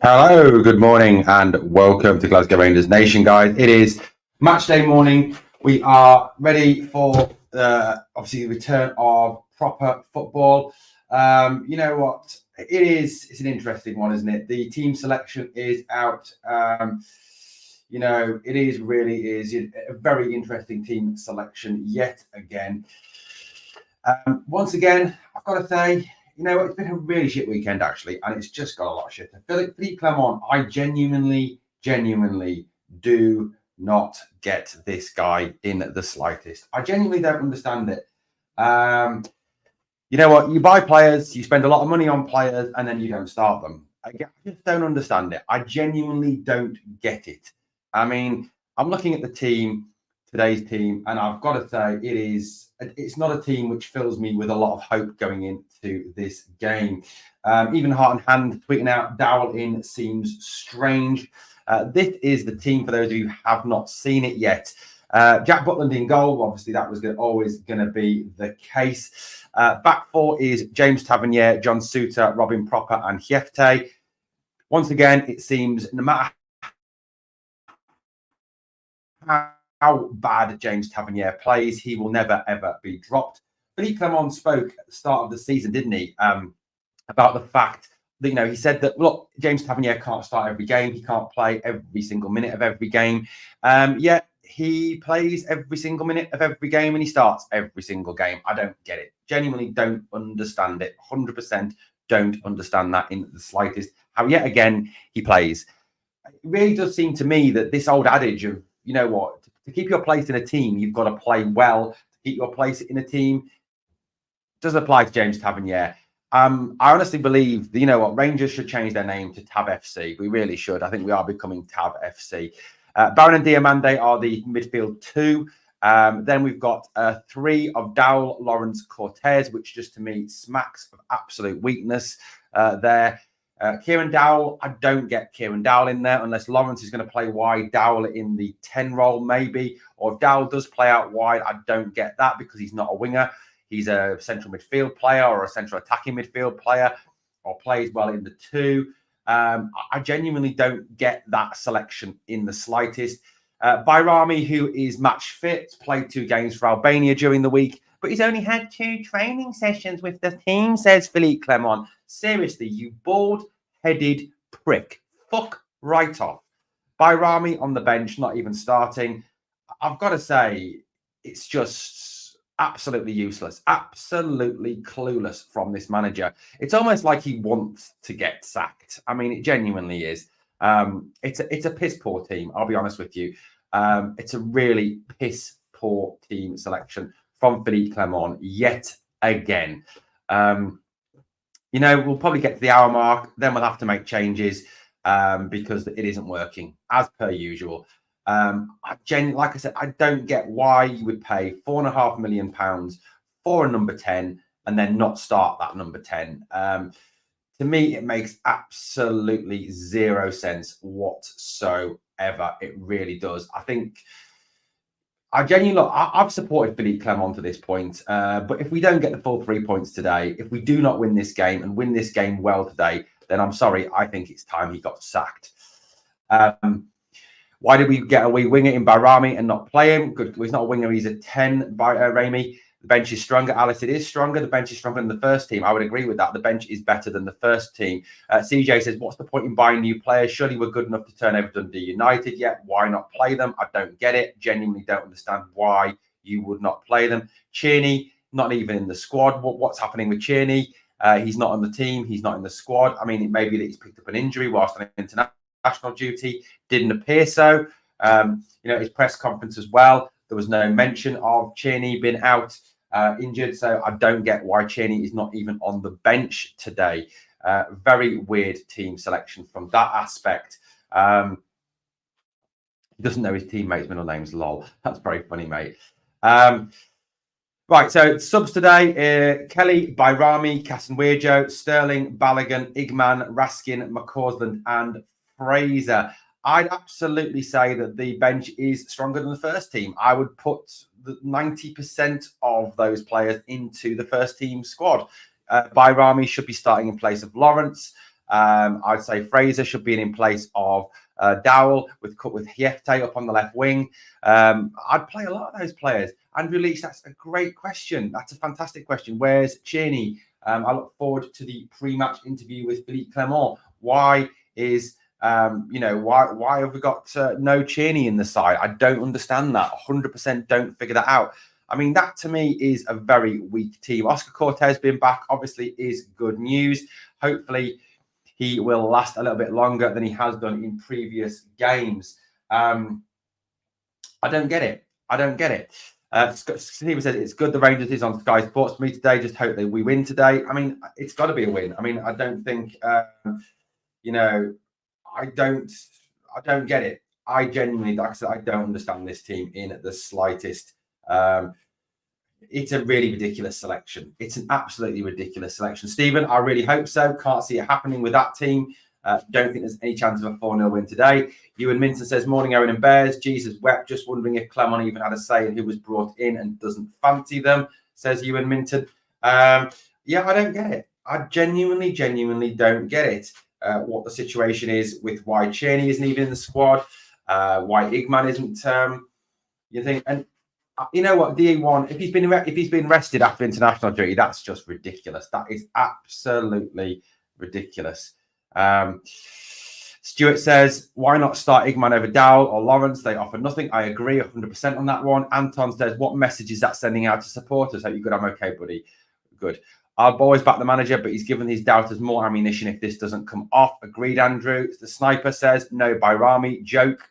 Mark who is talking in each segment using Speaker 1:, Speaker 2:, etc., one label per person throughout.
Speaker 1: Hello, good morning, and welcome to Glasgow Rangers Nation, guys. It is match day morning. We are ready for obviously the return of proper football. You know what? It's an interesting one, isn't it? The team selection is out. Really is a very interesting team selection yet again. Once again, I've got to say, it's been a really shit weekend, actually, and it's just got a lot of shit. Philippe Clement, I genuinely do not get this guy in the slightest. I genuinely don't understand it. You know what? You buy players, you spend a lot of money on players, and then you don't start them. I just don't understand it. I genuinely don't get it. I mean, I'm looking at today's team, and I've got to say it's not a team which fills me with a lot of hope going into this game. Even Heart and Hand tweeting out Dowell in seems strange. This is the team for those of you who have not seen it yet. Jack Butland in goal. Obviously, that was always going to be the case. Back four is James Tavernier, John Suter, Robin Proper, and Hjefte. Once again, it seems no matter how bad James Tavernier plays, he will never, ever be dropped. Philippe Clement spoke at the start of the season, didn't he, about the fact that, he said that, look, James Tavernier can't start every game. He can't play every single minute of every game. Yet he plays every single minute of every game and he starts every single game. I don't get it. Genuinely don't understand it. 100% don't understand that in the slightest. How yet again he plays. It really does seem to me that this old adage of, you know what, to keep your place in a team, you've got to play well. To keep your place in a team doesn't apply to James Tavernier. I honestly believe that, Rangers should change their name to Tav FC. We really should. I think we are becoming Tav FC. Baron and Diamande are the midfield two. Then we've got three of Dowell, Lawrence, Cortez, which just to me smacks of absolute weakness there. Kieran Dowell, I don't get Kieran Dowell in there unless Lawrence is going to play wide, Dowell in the 10 role maybe. Or if Dowell does play out wide, I don't get that because he's not a winger. He's a central midfield player or a central attacking midfield player or plays well in the two. I genuinely don't get that selection in the slightest. Bayrami, who is match fit, played 2 games for Albania during the week, but he's only had 2 training sessions with the team, says Philippe Clement. Seriously, you bald-headed prick. Fuck right off. Bayrami on the bench, not even starting. I've got to say, it's just absolutely useless, absolutely clueless from this manager. It's almost like he wants to get sacked. I mean, it genuinely is. It's a piss poor team, I'll be honest with you. It's a really piss poor team selection from Philippe Clement yet again. We'll probably get to the hour mark, then we'll have to make changes because it isn't working as per usual. Like I said, I don't get why you would pay £4.5 million for a number 10 and then not start that number 10. To me, it makes absolutely zero sense whatsoever. It really does. I think I've supported Philippe Clement to this point, but if we don't get the full 3 points today, if we do not win this game and win this game well today, then I'm sorry, I think it's time he got sacked. Why did we get a wee winger in Bayrami and not play him? Good, he's not a winger, he's a 10 by Rami. The bench is stronger. Alice, it is stronger. The bench is stronger than the first team. I would agree with that. The bench is better than the first team. CJ says, what's the point in buying new players? Surely we're good enough to turn over Dundee United yet. Why not play them? I don't get it. Genuinely don't understand why you would not play them. Cheney, not even in the squad. What's happening with Cheney? He's not on the team. He's not in the squad. I mean, it may be that he's picked up an injury whilst on international duty. Didn't appear so. His press conference as well, there was no mention of Cheney being out injured, so I don't get why Cheney is not even on the bench today. Very weird team selection from that aspect. He doesn't know his teammates' middle names. Lol. That's very funny, mate. Right, so subs today, Kelly, Bayrami, Casanwejo, Sterling, Balogun, Igman, Raskin, McCausland, and Fraser. I'd absolutely say that the bench is stronger than the first team. I would put 90% of those players into the first team squad. Bayrami should be starting in place of Lawrence. I'd say Fraser should be in place of Dowell with Hiefte up on the left wing. I'd play a lot of those players. Andrew Leach, that's a great question. That's a fantastic question. Where's Tierney? I look forward to the pre-match interview with Philippe Clement. Why is why have we got no Tierney in the side? I don't understand that. 100% don't figure that out. I mean, that to me is a very weak team. Oscar Cortez being back obviously is good news. Hopefully he will last a little bit longer than he has done in previous games. I don't get it. Stephen says it's good the Rangers is on Sky Sports for me today. Just hope that we win today. I mean, it's got to be a win. I mean, I don't think, I don't get it. I genuinely, like I said, I don't understand this team in the slightest. It's a really ridiculous selection. It's an absolutely ridiculous selection. Stephen, I really hope so. Can't see it happening with that team. Don't think there's any chance of a 4-0 win today. Ewan Minton says, morning, Owen and Bears. Jesus wept, just wondering if Clement even had a say in who was brought in and doesn't fancy them, says Ewan Minton. I don't get it. I genuinely don't get it. What the situation is with why Tierney isn't even in the squad, why Igman isn't. You think, and you know what, DE1, if he's been rested after international duty, that's just ridiculous. That is absolutely ridiculous. Stuart says, why not start Igman over Dowell or Lawrence? They offer nothing. I agree 100% on that one. Anton says, what message is that sending out to supporters? Hope you're good. I'm okay, buddy. Good. I'll always back the manager, but he's given his doubters more ammunition if this doesn't come off. Agreed, Andrew. The sniper says, no, Bayrami. Joke.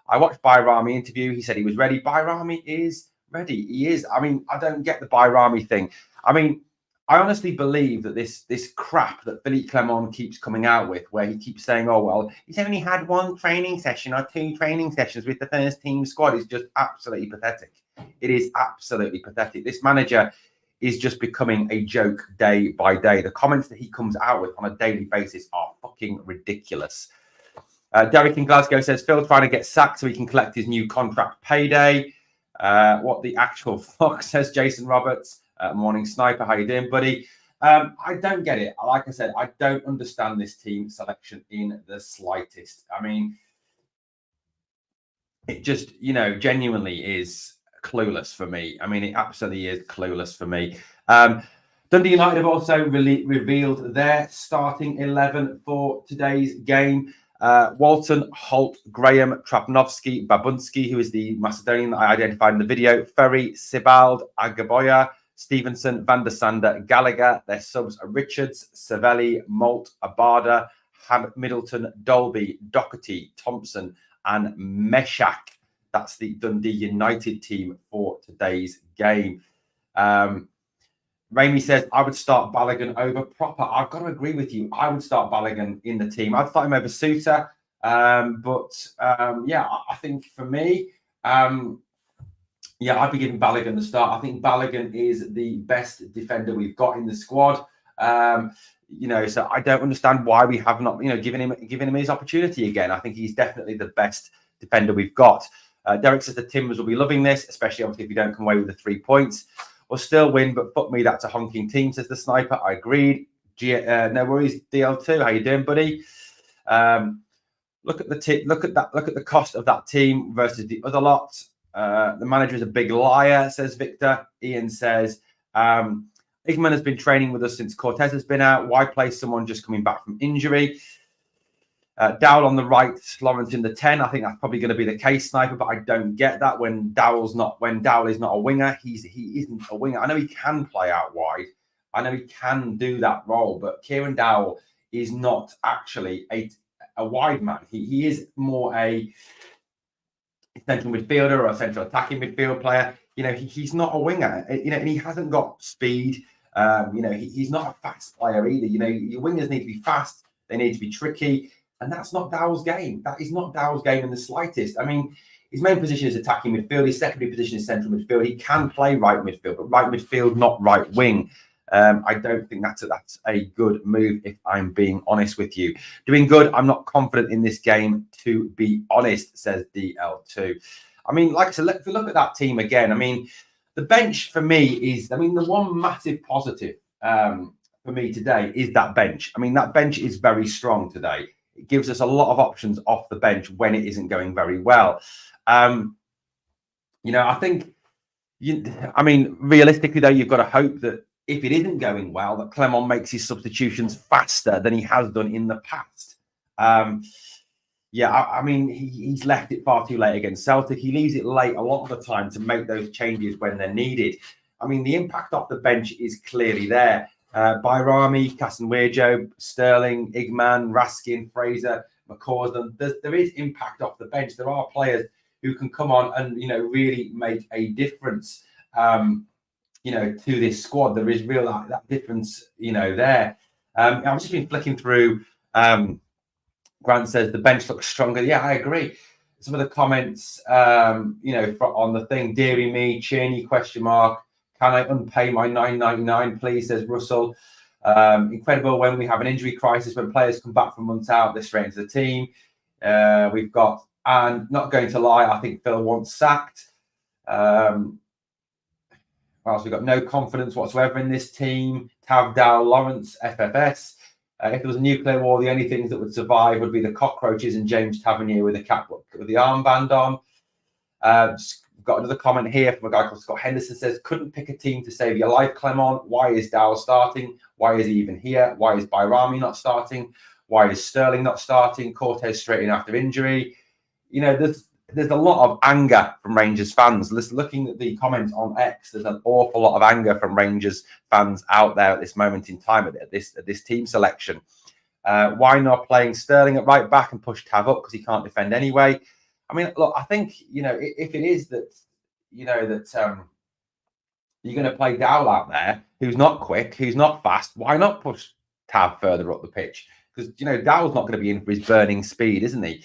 Speaker 1: I watched Bayrami interview. He said he was ready. Bayrami is ready. He is. I mean, I don't get the Bayrami thing. I mean, I honestly believe that this crap that Philippe Clement keeps coming out with, where he keeps saying, oh, well, he's only had one training session or two training sessions with the first team squad, is just absolutely pathetic. It is absolutely pathetic. This manager is just becoming a joke day by day. The comments that he comes out with on a daily basis are fucking ridiculous. Derek in Glasgow says, Phil trying to get sacked so he can collect his new contract payday. What the actual fuck, says Jason Roberts. Morning Sniper, how you doing, buddy? I don't get it. Like I said, I don't understand this team selection in the slightest. I mean, it just, genuinely is clueless for me. I mean, it absolutely is clueless for me. Dundee United have also revealed their starting 11 for today's game. Walton, Holt, Graham, Trapnovsky, Babunski, who is the Macedonian that I identified in the video, Ferry, Sibald, Agaboya, Stevenson, Van der Sander, Gallagher. Their subs are Richards, Savelli, Malt, Abada, Middleton, Dolby, Doherty, Thompson, and Meshak. That's the Dundee United team for today's game. Ramey says, I would start Balogun over Proper. I've got to agree with you. I would start Balogun in the team. I'd start him over Suter. I think for me, I'd be giving Balogun the start. I think Balogun is the best defender we've got in the squad. So I don't understand why we have not, given him his opportunity again. I think he's definitely the best defender we've got. Derek says the Timbers will be loving this, especially obviously if you don't come away with the 3 points. We'll still win, but fuck me, that's a honking team, says the sniper. I agreed. No worries, DL2. How you doing, buddy? Look at the cost of that team versus the other lot. The manager is a big liar, says Victor. Ian says, Igman has been training with us since Cortez has been out. Why play someone just coming back from injury? Dowell on the right, Lawrence in the 10. I think that's probably going to be the case, sniper, but I don't get that when Dowell is not a winger. He isn't a winger. I know he can play out wide. I know he can do that role, but Kieran Dowell is not actually a wide man. He is more a central midfielder or a central attacking midfield player. He's not a winger. And he hasn't got speed. He's not a fast player either. Your wingers need to be fast. They need to be tricky. And that's not Dowell's game. That is not Dowell's game in the slightest. I mean, his main position is attacking midfield. His secondary position is central midfield. He can play right midfield, but right midfield, not right wing. I don't think that's a good move, if I'm being honest with you. Doing good. I'm not confident in this game, to be honest, says DL2. I mean, like I said, if we look at that team again, I mean, the bench for me is, the one massive positive for for me today is that bench. I mean, that bench is very strong today. It gives us a lot of options off the bench when it isn't going very well. I think, realistically, though, you've got to hope that if it isn't going well, that Clement makes his substitutions faster than he has done in the past. He's left it far too late against Celtic. He leaves it late a lot of the time to make those changes when they're needed. I mean, the impact off the bench is clearly there. Bayrami, Casanwejo, Sterling, Igman, Raskin, Fraser, McCausland. There is impact off the bench. There are players who can come on and, really make a difference, to this squad. There is real that difference, there. I've just been flicking through. Grant says the bench looks stronger. Yeah, I agree. Some of the comments, on the thing, dearie me, Cheney, ? Can I unpay my $9.99, please, says Russell. Incredible when we have an injury crisis, when players come back from months out, they're straight into the team. We've got, and not going to lie, I think Phil wants sacked. We've got no confidence whatsoever in this team. Tav, Dow, Lawrence, FFS. If there was a nuclear war, the only things that would survive would be the cockroaches and James Tavernier with the armband on. Got another comment here from a guy called Scott Henderson, says, couldn't pick a team to save your life, Clement. Why is Dow starting? Why is he even here? Why is Bayrami not starting? Why is Sterling not starting? Cortez straight in after injury. There's a lot of anger from Rangers fans. Looking at the comments on X, there's an awful lot of anger from Rangers fans out there at this moment in time at this team selection. Why not playing Sterling at right back and push Tav up because he can't defend anyway? I mean, look, I think, if it is that, that you're going to play Dowell out there, who's not quick, who's not fast, why not push Tav further up the pitch? Because, Dowell's not going to be in for his burning speed, isn't he?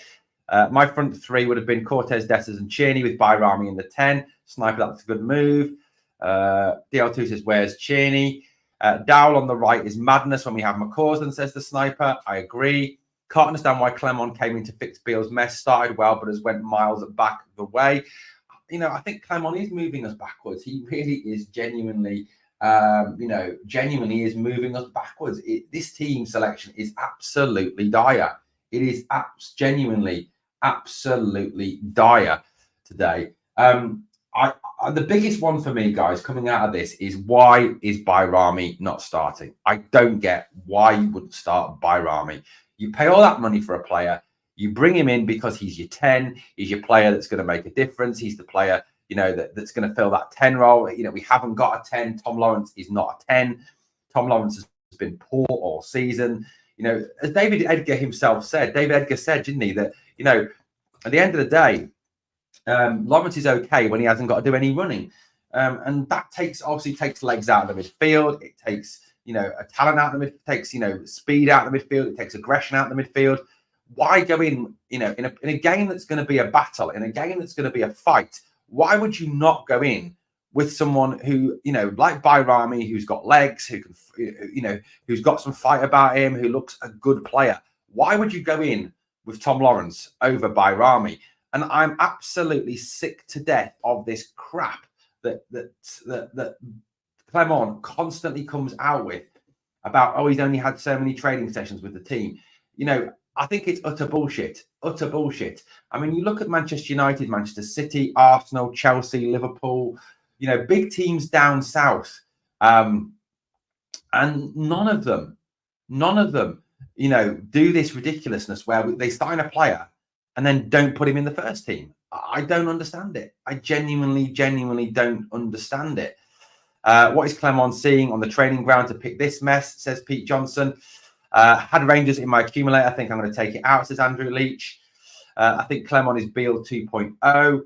Speaker 1: My front three would have been Cortez, Dessers and Cheney with Bayrami in the 10. Sniper, that's a good move. DL2 says, where's Cheney? Dowell on the right is madness when we have McCausland, says the Sniper. I agree. Can't understand why Clement came in to fix Beale's mess. Started well, but has went miles back the way. I think Clement is moving us backwards. He really is genuinely, genuinely is moving us backwards. This team selection is absolutely dire. It is genuinely, absolutely dire today. The biggest one for me, guys, coming out of this is, why is Bayrami not starting? I don't get why you wouldn't start Bayrami. You pay all that money for a player. You bring him in because he's your 10. He's your player that's going to make a difference. He's the player, that's going to fill that 10 role. We haven't got a 10. Tom Lawrence is not a 10. Tom Lawrence has been poor all season. As David Edgar himself said, didn't he, that, at the end of the day, Lawrence is okay when he hasn't got to do any running. And that obviously takes legs out of the midfield. It takes, a talent out of the midfield. It takes, speed out of the midfield. It takes aggression out of the midfield. Why go in, in a game that's going to be a battle, in a game that's going to be a fight? Why would you not go in with someone who, like Bayrami, who's got legs, who can, who's got some fight about him, who looks a good player? Why would you go in with Tom Lawrence over Bayrami? And I'm absolutely sick to death of this crap that Clement constantly comes out with about, he's only had so many training sessions with the team. I think it's utter bullshit. Utter bullshit. I mean, you look at Manchester United, Manchester City, Arsenal, Chelsea, Liverpool, big teams down south. And none of them, do this ridiculousness where they sign a player and then don't put him in the first team. I don't understand it. I genuinely don't understand it. What is Clement seeing on the training ground to pick this mess, says Pete Johnson. Had Rangers in my accumulator. I think I'm going to take it out, says Andrew Leach. I think Clement is Beale 2.0.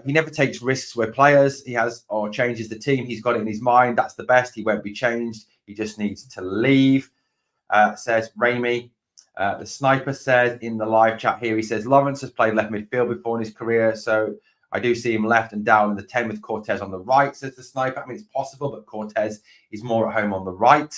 Speaker 1: He never takes risks with players he has or changes the team. He's got it in his mind. That's the best. He won't be changed. He just needs to leave, says Ramey. The Sniper says in the live chat here, he says, Lawrence has played left midfield before in his career, so I do see him left and down in the 10 with Cortez on the right, says the Sniper. I mean, it's possible, but Cortez is more at home on the right.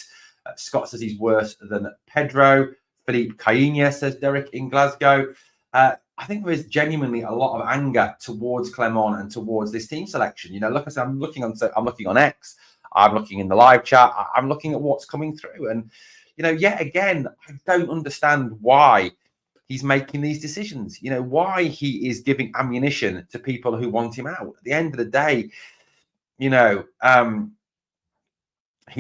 Speaker 1: Scott says he's worse than Pedro. Philippe Cainha, says Derek in Glasgow. I think there is genuinely a lot of anger towards Clement and towards this team selection. Look, I'm looking on X. I'm looking in the live chat. I'm looking at what's coming through. And, yet again, I don't understand why he's making these decisions. Why he is giving ammunition to people who want him out. At the end of the day, he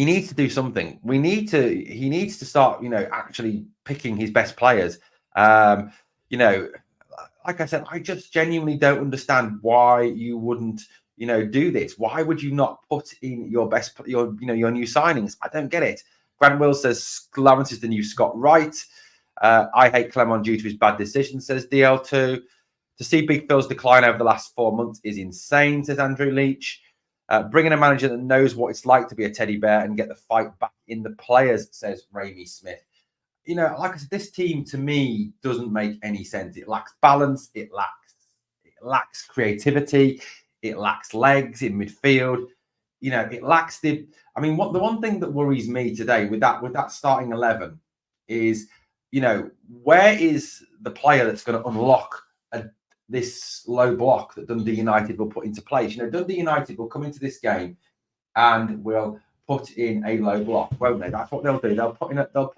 Speaker 1: needs to do something. He needs to start, actually picking his best players. Like I said, I just genuinely don't understand why you wouldn't, do this. Why would you not put in your best, your new signings? I don't get it. Grant Will says Lawrence is the new Scott Wright. I hate Clement due to his bad decisions, says DL2. To see Big Phil's decline over the last 4 months is insane, says Andrew Leach. Bringing a manager that knows what it's like to be a teddy bear and get the fight back in the players, says Raimi Smith. Like I said, this team to me doesn't make any sense. It lacks balance. It lacks creativity. It lacks legs in midfield. It lacks the one thing that worries me today with that starting 11 is, where is the player that's going to unlock this low block that Dundee United will put into place? Dundee United will come into this game and will put in a low block, won't they? That's what they'll do. They'll put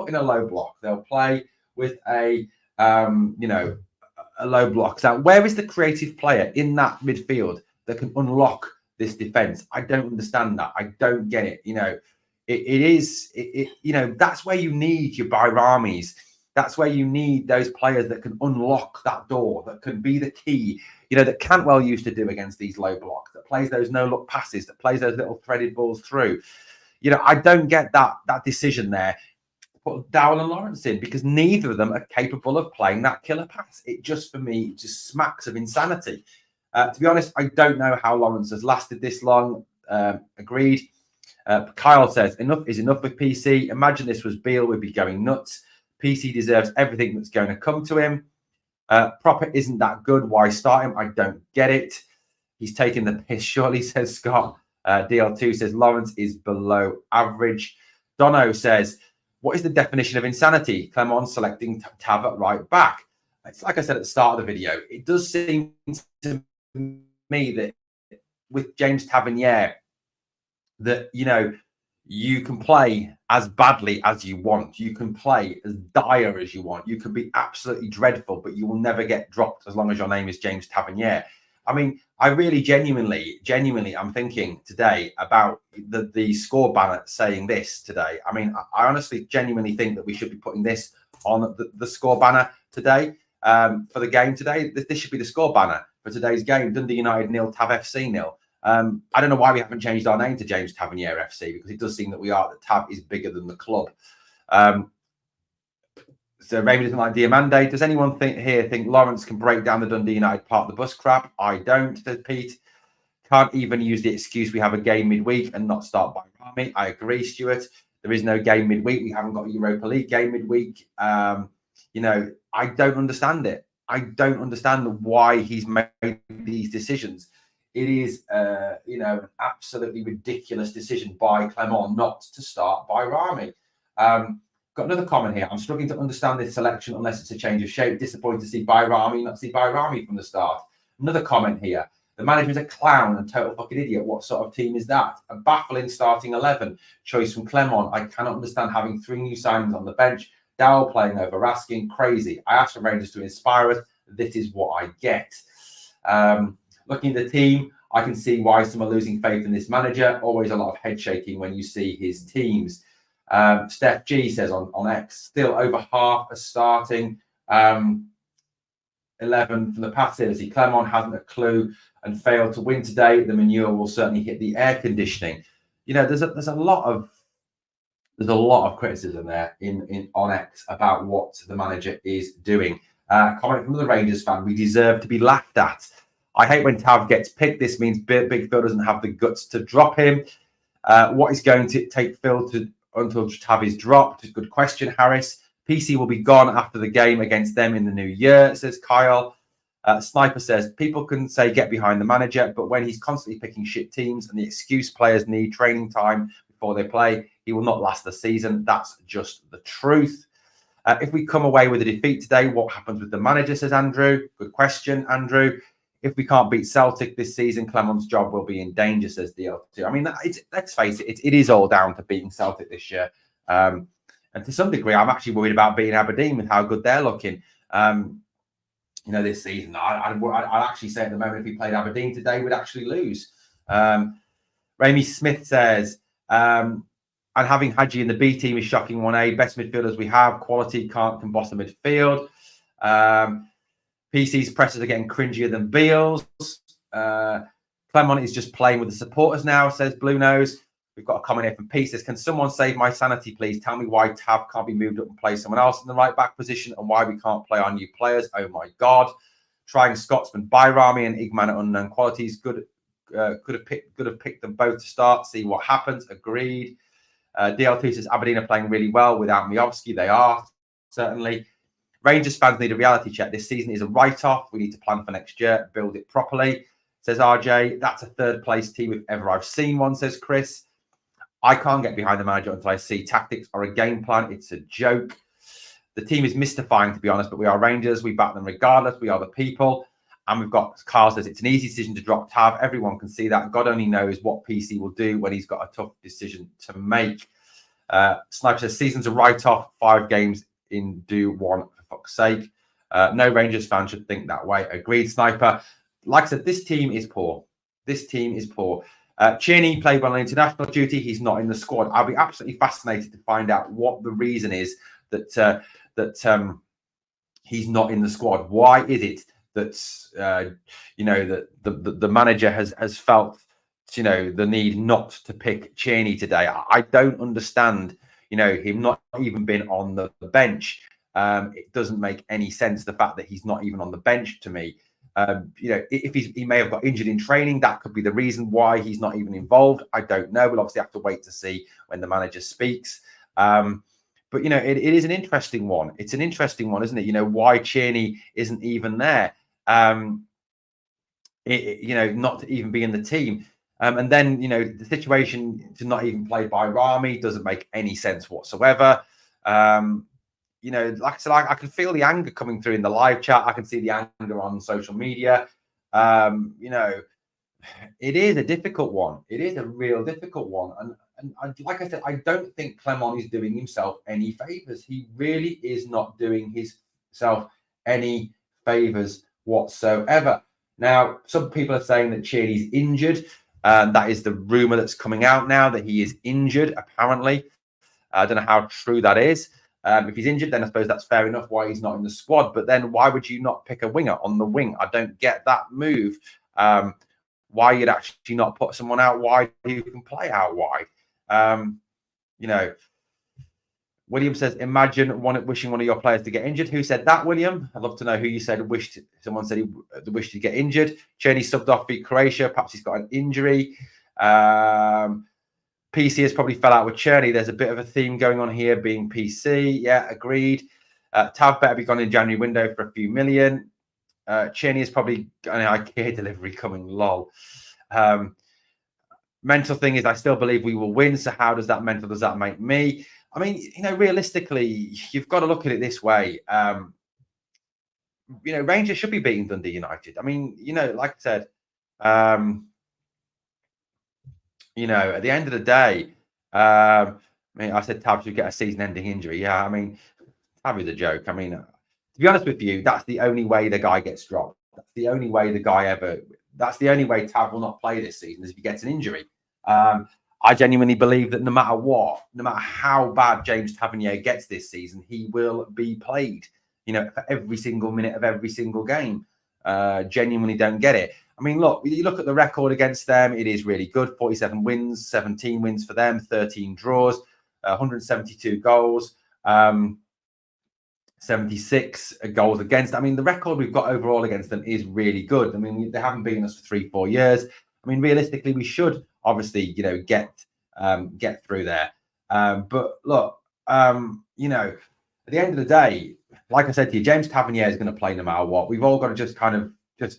Speaker 1: in a low block. They'll play with a low block. So where is the creative player in that midfield that can unlock this defense? I don't understand that. I don't get it. That's where you need your Bairamis. That's where you need those players that can unlock that door, that can be the key, that Cantwell used to do against these low blocks, that plays those no-look passes, that plays those little threaded balls through. I don't get that decision there. Put Dowell and Lawrence in, because neither of them are capable of playing that killer pass. It just, for me, just smacks of insanity. To be honest, I don't know how Lawrence has lasted this long. Agreed. Kyle says, enough is enough with PC. Imagine this was Beale, we'd be going nuts. PC deserves everything that's going to come to him. Proper isn't that good. Why start him? I don't get it. He's taking the piss, surely, says Scott. DL2 says Lawrence is below average. Dono says, what is the definition of insanity? Clement selecting Tav at right back. It's like I said at the start of the video. It does seem to me that with James Tavernier, that, you can play as badly as you want. You can play as dire as you want. You can be absolutely dreadful, but you will never get dropped as long as your name is James Tavernier. I really genuinely, I'm thinking today about the score banner saying this today. I honestly, genuinely think that we should be putting this on the score banner today for the game today. This should be the score banner for today's game. Dundee United 0, Tav FC 0. I don't know why we haven't changed our name to James Tavernier FC, because it does seem that that Tav is bigger than the club. So Raymond doesn't like Diamande. Does anyone think Lawrence can break down the Dundee United part of the bus crap? I don't, says Pete. Can't even use the excuse we have a game midweek and not start by Rami. I agree, Stuart. There is no game midweek. We haven't got a Europa League game midweek. I don't understand it. I don't understand why he's made these decisions. It is, an absolutely ridiculous decision by Clement not to start by Rami. Got another comment here. I'm struggling to understand this selection unless it's a change of shape. Disappointed to see Bairami, not see Bairami from the start. Another comment here. The manager is a clown and total fucking idiot. What sort of team is that? A baffling starting 11 choice from Clement. I cannot understand having 3 new signings on the bench. Dowell playing over Raskin. Crazy. I asked for Rangers to inspire us. This is what I get. Looking at the team, I can see why some are losing faith in this manager. Always a lot of head shaking when you see his teams. Steph G says on X, still over half a starting 11 from the past series. Clement hasn't a clue and failed to win today. The manure will certainly hit the air conditioning. There's a lot of criticism there on X about what the manager is doing. Comment from the Rangers fan: we deserve to be laughed at. I hate when Tav gets picked. This means Big Phil doesn't have the guts to drop him. What is going to take Phil until Tav is dropped? Good question, Harris. PC will be gone after the game against them in the new year, says Kyle. Sniper says, people can say get behind the manager, but when he's constantly picking shit teams and the excuse players need training time before they play, he will not last the season. That's just the truth. If we come away with a defeat today, what happens with the manager, says Andrew. Good question, Andrew. if we can't beat Celtic this season, Clement's job will be in danger, says DL2. I mean, let's face it, it is all down to beating Celtic this year. And to some degree, I'm actually worried about beating Aberdeen with how good they're looking. This season, I'd actually say at the moment, if we played Aberdeen today, we'd actually lose. Ramy Smith says, and having Hadji in the B team is shocking. 1A, best midfielders we have, quality, can't boss the midfield. PC's presses are getting cringier than Beale's. Clement is just playing with the supporters now, says Blue Nose. We've got a comment here from Pieces. Can someone save my sanity, please? Tell me why Tav can't be moved up and play someone else in the right back position, and why we can't play our new players. Oh my God! Trying Scotsman Bayrami and Igman at unknown qualities. Could have picked them both to start. See what happens. Agreed. DL2 says Aberdeen are playing really well without Miovski. They are certainly. Rangers fans need a reality check. This season is a write-off. We need to plan for next year, build it properly, says RJ. That's a third-place team if ever I've seen one, says Chris. I can't get behind the manager until I see tactics or a game plan. It's a joke. The team is mystifying, to be honest, but we are Rangers. We back them regardless. We are the people. And we've got, Carl says, it's an easy decision to drop Tav. Everyone can see that. God only knows what PC will do when he's got a tough decision to make. Sniper says, season's a write-off. 5 games in do one, for fuck's sake. No Rangers fan should think that way. Agreed, Sniper. Like I said, this team is poor. This team is poor. Cheney played well on international duty. He's not in the squad. I'll be absolutely fascinated to find out what the reason is that he's not in the squad. Why is it that that the manager has felt the need not to pick Cheney today? I don't understand. Him not even been on the bench. It doesn't make any sense. The fact that he's not even on the bench to me. If he may have got injured in training, that could be the reason why he's not even involved. I don't know. We'll obviously have to wait to see when the manager speaks. But it is an interesting one. It's an interesting one, isn't it? Why Cheney isn't even there. Not to even be in the team. And then, the situation to not even play by Rami doesn't make any sense whatsoever. Like I said, I can feel the anger coming through in the live chat. I can see the anger on social media. It is a difficult one. It is a real difficult one. And like I said, I don't think Clement is doing himself any favors. He really is not doing himself any favors whatsoever. Now, some people are saying that Cheney's injured. That is the rumor that's coming out now, that he is injured, apparently. I don't know how true that is. If he's injured, then I suppose that's fair enough why he's not in the squad. But then why would you not pick a winger on the wing? I don't get that move. Why you'd actually not put someone out wide who can play out wide. William says, imagine wishing one of your players to get injured. Who said that, William? I'd love to know who you said wished. Someone said he wished to get injured. Cheney subbed off beat Croatia. Perhaps he's got an injury. PC has probably fell out with Cheney. There's a bit of a theme going on here, being PC. Yeah, agreed. Tav better be gone in January window for a few million. Cheney is probably an IKEA delivery coming, lol. Mental thing is, I still believe we will win. So how does that make me? I mean, realistically, you've got to look at it this way. Rangers should be beating Dundee United. I mean, like I said, at the end of the day, I said Tav should get a season-ending injury. Yeah, I mean, Tav is a joke. I mean, to be honest with you, that's the only way the guy gets dropped. That's the only way that's the only way Tav will not play this season, is if he gets an injury. I genuinely believe that no matter how bad James Tavernier gets this season, he will be played, for every single minute of every single game. Genuinely don't get it. I mean, look, you look at the record against them, it is really good. 47 wins, 17 wins for them, 13 draws, 172 goals, 76 goals against. I mean, the record we've got overall against them is really good. I mean, they haven't beaten us for 3-4 years. I mean, realistically, we should obviously, get through there. But look, at the end of the day, like I said to you, James Tavernier is going to play no matter what. We've all got to just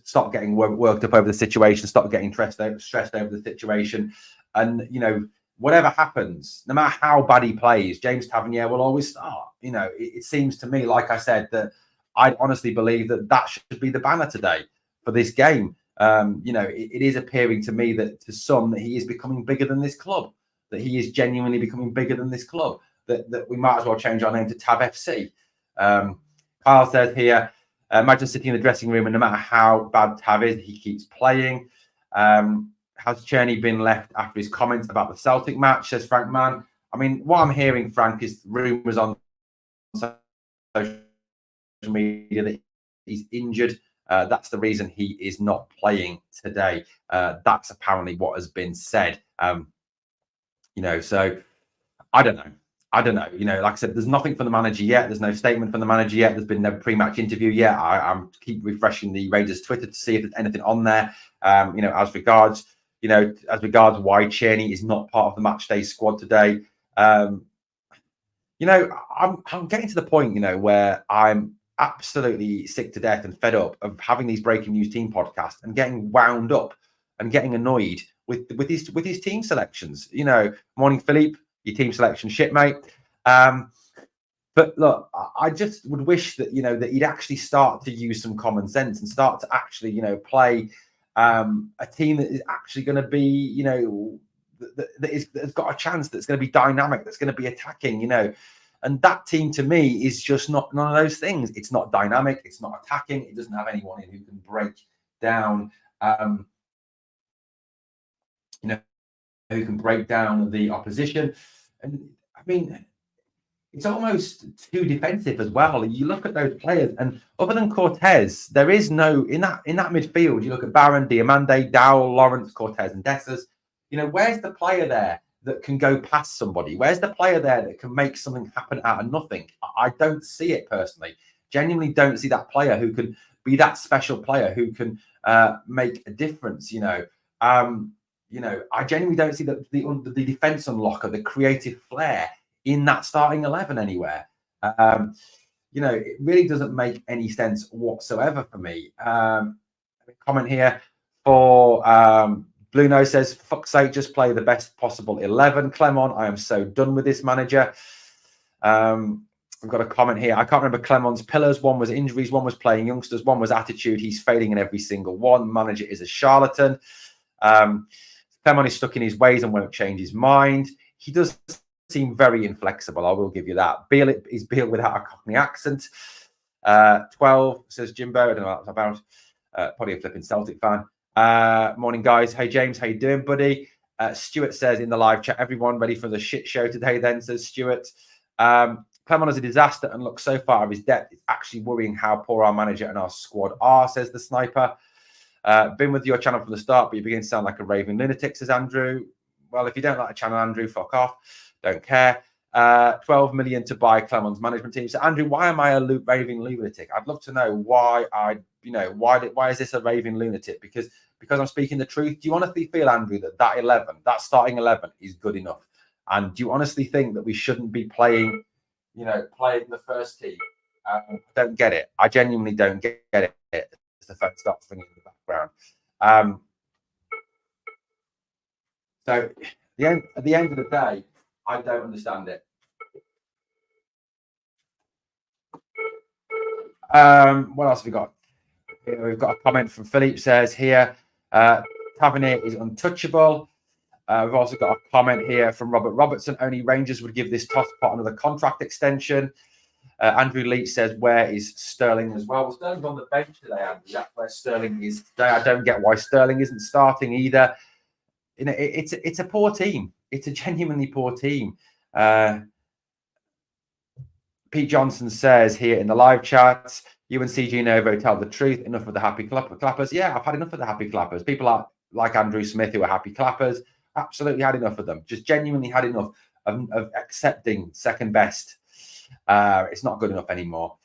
Speaker 1: stop getting worked up over the situation, stop getting stressed over the situation. And, whatever happens, no matter how bad he plays, James Tavernier will always start. It seems to me, like I said, that I honestly believe that should be the banner today for this game. It is appearing to me that to some that he is becoming bigger than this club, that he is genuinely becoming bigger than this club, that we might as well change our name to Tav FC. Kyle says here, imagine sitting in the dressing room and no matter how bad Tav is, he keeps playing. Has Czerny been left after his comments about the Celtic match, says Frank Mann. I mean, what I'm hearing, Frank, is rumours on social media that he's injured. That's the reason he is not playing today. That's apparently what has been said. So I don't know. Like I said, there's nothing from the manager yet. There's no statement from the manager yet. There's been no pre-match interview yet. I'm keep refreshing the Rangers Twitter to see if there's anything on there. As regards why Czerny is not part of the match day squad today. I'm getting to the point, where I'm absolutely sick to death and fed up of having these breaking news team podcasts and getting wound up and getting annoyed with his team selections. Morning, Philippe. Your team selection shit, mate. But look, I just would wish that that he'd actually start to use some common sense and start to actually play a team that is actually going to be that's got a chance, that's going to be dynamic, that's going to be attacking. And that team to me is just not none of those things. It's not dynamic. It's not attacking. It doesn't have anyone who can break down. Who can break down the opposition. And I mean, it's almost too defensive as well. You look at those players, and other than Cortez, there is no in that midfield. You look at Barron, Diamande, Dowell, Lawrence, Cortez, and Dessers. Where's the player there that can go past somebody? Where's the player there that can make something happen out of nothing? I don't see it personally. Genuinely don't see that player who can be that special player who can make a difference. I genuinely don't see the defense unlocker, the creative flair in that starting 11 anywhere. It really doesn't make any sense whatsoever for me. Comment here for Blue Nose says, fuck's sake, just play the best possible 11. Clement, I am so done with this manager. I've got a comment here. I can't remember Clement's pillars. One was injuries, one was playing youngsters, one was attitude. He's failing in every single one. Manager is a charlatan. Clement is stuck in his ways and won't change his mind. He does seem very inflexible, I will give you that. Beale is Beale without a Cockney accent. 12, says Jimbo. I don't know what that's about. Probably a flipping Celtic fan. Morning, guys. Hey, James. How you doing, buddy? Stuart says in the live chat, everyone ready for the shit show today then, says Stuart. Clement is a disaster and looks so far of his depth. It's actually worrying how poor our manager and our squad are, says the sniper. Been with your channel from the start, but you begin to sound like a raving lunatic, says Andrew. Well, if you don't like the channel, Andrew, fuck off. Don't care. 12 million to buy Clement's management team. So, Andrew, why am I a raving lunatic? I'd love to know why why is this a raving lunatic? Because I'm speaking the truth. Do you honestly feel, Andrew, that starting 11 is good enough? And do you honestly think that we shouldn't be playing the first team? I don't get it. I genuinely don't get it. As the phone starts ringing in the background. So at the end of the day, I don't understand it. What else have we got? We've got a comment from Philippe says here, Tavernier is untouchable. We've also got a comment here from Robert Robertson. Only Rangers would give this toss pot another contract extension. Andrew Leach says, where is Sterling as well? Well, Sterling's on the bench today, Andrew. That's where Sterling is today. I don't get why Sterling isn't starting either. It's a poor team. It's a genuinely poor team. Pete Johnson says here in the live chat, you and CG Novo tell the truth. Enough of the happy clappers. Yeah, I've had enough of the happy clappers. People like Andrew Smith who are happy clappers. Absolutely had enough of them. Just genuinely had enough of accepting second best. It's not good enough anymore.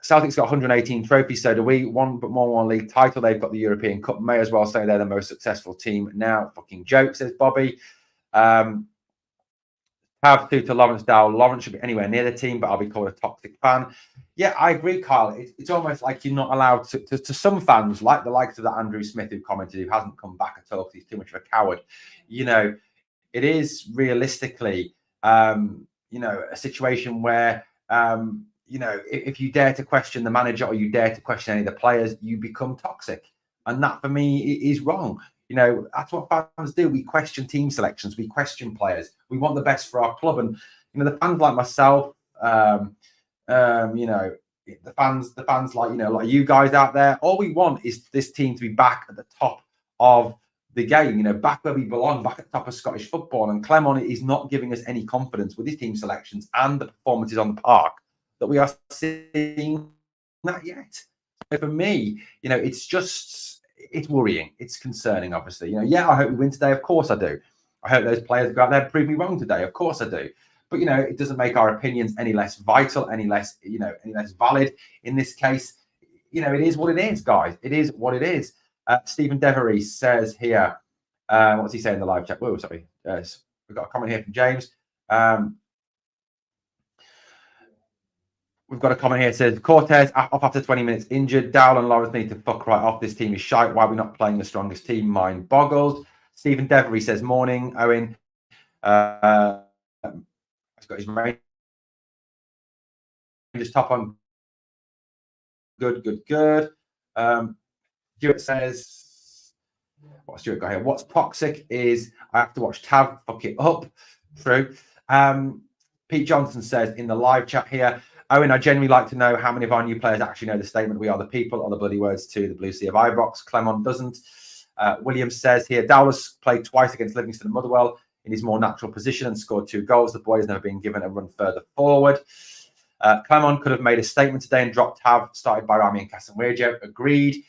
Speaker 1: Celtic's got 118 trophies, so do we. One league title. They've got the European Cup. May as well say they're the most successful team now. Fucking joke, says Bobby. Have to Lawrence Dowell. Lawrence should be anywhere near the team, but I'll be called a toxic fan. Yeah, I agree, Carl. It's almost like you're not allowed to some fans, like the likes of that Andrew Smith who commented, who hasn't come back at all because he's too much of a coward. It is realistically, a situation where you know, if you dare to question the manager or you dare to question any of the players, you become toxic. And that for me is wrong. You know, that's what fans do. We question team selections. We question players. We want the best for our club. And, you know, the fans like myself, you know, the fans like, you know, like you guys out there, all we want is this team to be back at the top of the game, you know, back where we belong, back at the top of Scottish football. And Clement is not giving us any confidence with his team selections and the performances on the park that we are seeing that yet. So for me, you know, it's worrying. It's concerning, obviously. You know, yeah, I hope we win today. Of course I do. I hope those players go out there and prove me wrong today. Of course I do. But, you know, it doesn't make our opinions any less vital, any less, you know, any less valid in this case. You know, it is what it is, guys. It is what it is. Stephen Devery says here, what's he saying in the live chat? Whoa, sorry. We've got a comment here from James. We've got a comment here that says, Cortez off after 20 minutes injured. Dowell and Lawrence need to fuck right off. This team is shite. Why are we not playing the strongest team? Mind boggles. Stephen Devery says, morning, Owen. He's got his Rangers top on. Good. Stuart says, what's Stuart got here? What's toxic is I have to watch Tav fuck it up. True. Pete Johnson says in the live chat here, Owen, I genuinely like to know how many of our new players actually know the statement, we are the people, or the bloody words to the Blue Sea of Ibrox. Clement doesn't. William says here, Dowler's played twice against Livingston and Motherwell in his more natural position and scored 2 goals. The boy has never been given a run further forward. Clement could have made a statement today and dropped Tav, started by Rami and Casemiro. Agreed.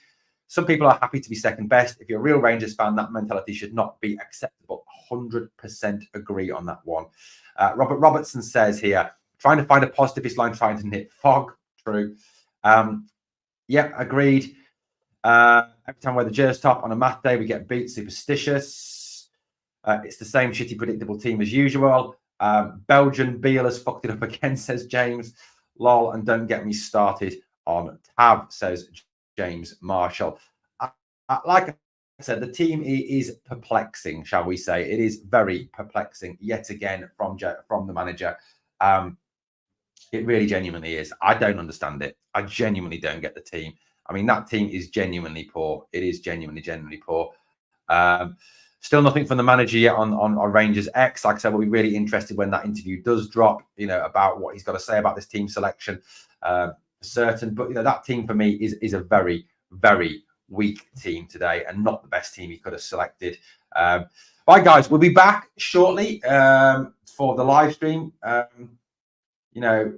Speaker 1: Some people are happy to be second best. If you're a real Rangers fan, that mentality should not be acceptable. 100% agree on that one. Robert Robertson says here, trying to find a positive is like trying to knit fog. True. Yeah, agreed. Every time we're the Jers top on a math day, we get beat. Superstitious. It's the same shitty, predictable team as usual. Belgian Beal has fucked it up again, says James. Lol, and don't get me started on Tav, says James Marshall. Like I said, the team is perplexing, shall we say. It is very perplexing yet again from the manager. It really genuinely is. I don't understand it. I genuinely don't get the team. I mean, that team is genuinely poor. It is genuinely poor. Still nothing from the manager yet on Rangers X. Like I said, we'll be really interested when that interview does drop, you know, about what he's got to say about this team selection. Certain, but you know, that team for me is a very, very weak team today and not the best team he could have selected. Right, guys, we'll be back shortly for the live stream. You know,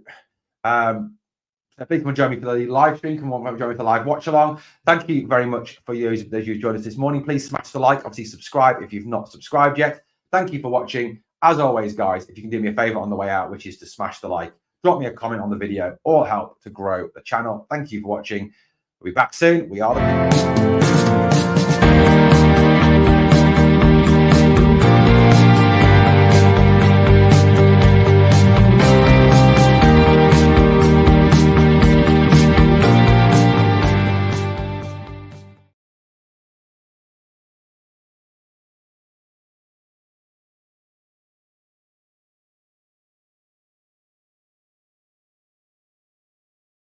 Speaker 1: please come and join me for the live stream. Come on, join me for the live watch along. Thank you very much for those who joined us this morning. Please smash the like. Obviously, subscribe if you've not subscribed yet. Thank you for watching. As always, guys, if you can do me a favor on the way out, which is to smash the like, drop me a comment on the video, or help to grow the channel. Thank you for watching. We'll be back soon. We are the people.